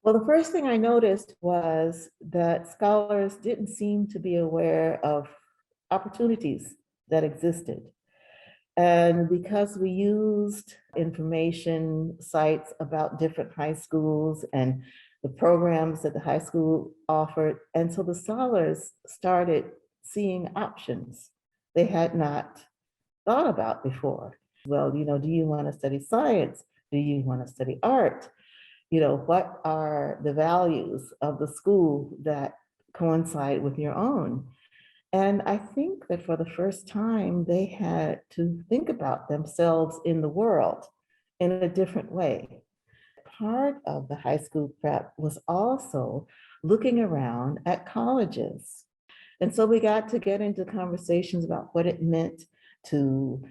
Well, the first thing I noticed was that scholars didn't seem to be aware of opportunities that existed. And because we used information sites about different high schools and the programs that the high school offered, and so the scholars started seeing options they had not thought about before. Well, do you want to study science? Do you want to study art? What are the values of the school that coincide with your own? And I think that for the first time, they had to think about themselves in the world in a different way. Part of the high school prep was also looking around at colleges. And so we got to get into conversations about what it meant to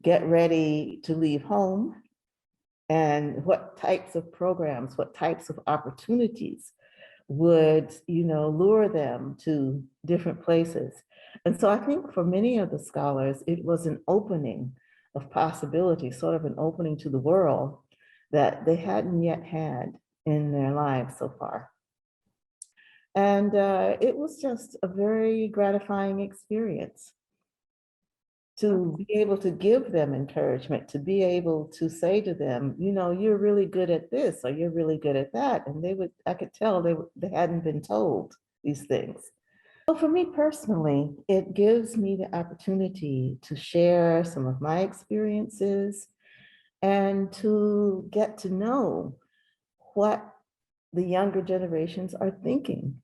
get ready to leave home and what types of programs, what types of opportunities would, lure them to different places. And so I think for many of the scholars, it was an opening of possibility, sort of an opening to the world that they hadn't yet had in their lives so far. And it was just a very gratifying experience to be able to give them encouragement, to be able to say to them, you're really good at this, or you're really good at that. And I could tell they hadn't been told these things. So for me personally, it gives me the opportunity to share some of my experiences and to get to know what the younger generations are thinking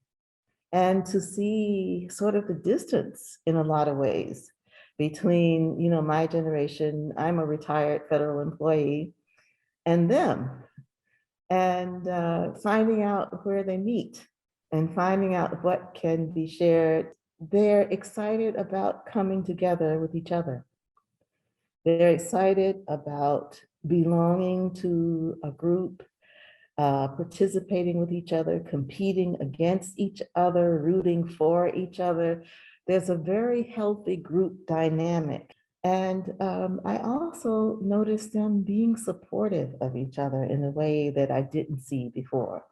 and to see sort of the distance in a lot of ways between, my generation, I'm a retired federal employee, and them, and finding out where they meet and finding out what can be shared. They're excited about coming together with each other. They're excited about belonging to a group, participating with each other, competing against each other, rooting for each other. There's a very healthy group dynamic. And I also noticed them being supportive of each other in a way that I didn't see before.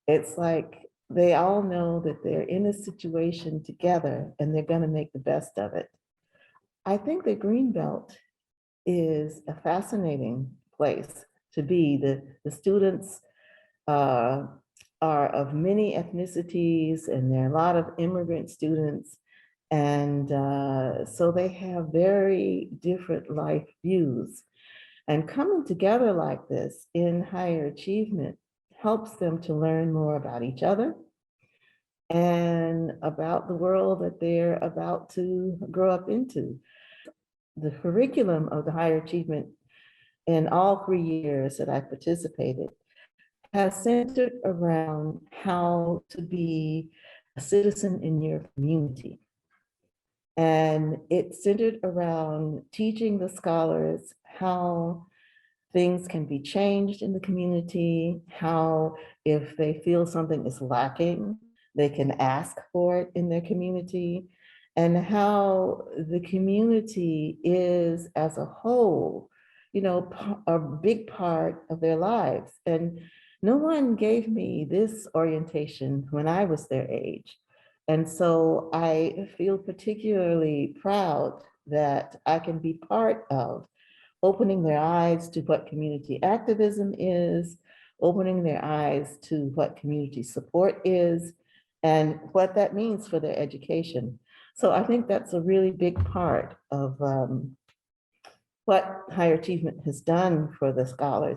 It's like they all know that they're in a situation together and they're going to make the best of it. I think that Greenbelt is a fascinating place to be. The students are of many ethnicities, and there are a lot of immigrant students. And so they have very different life views. And coming together like this in higher achievement helps them to learn more about each other and about the world that they're about to grow up into. The curriculum of the higher achievement in all 3 years that I participated has centered around how to be a citizen in your community. And it's centered around teaching the scholars how things can be changed in the community, how if they feel something is lacking, they can ask for it in their community, and how the community is as a whole, a big part of their lives. And no one gave me this orientation when I was their age. And so I feel particularly proud that I can be part of opening their eyes to what community activism is, opening their eyes to what community support is, and what that means for their education. So I think that's a really big part of what higher achievement has done for the scholars.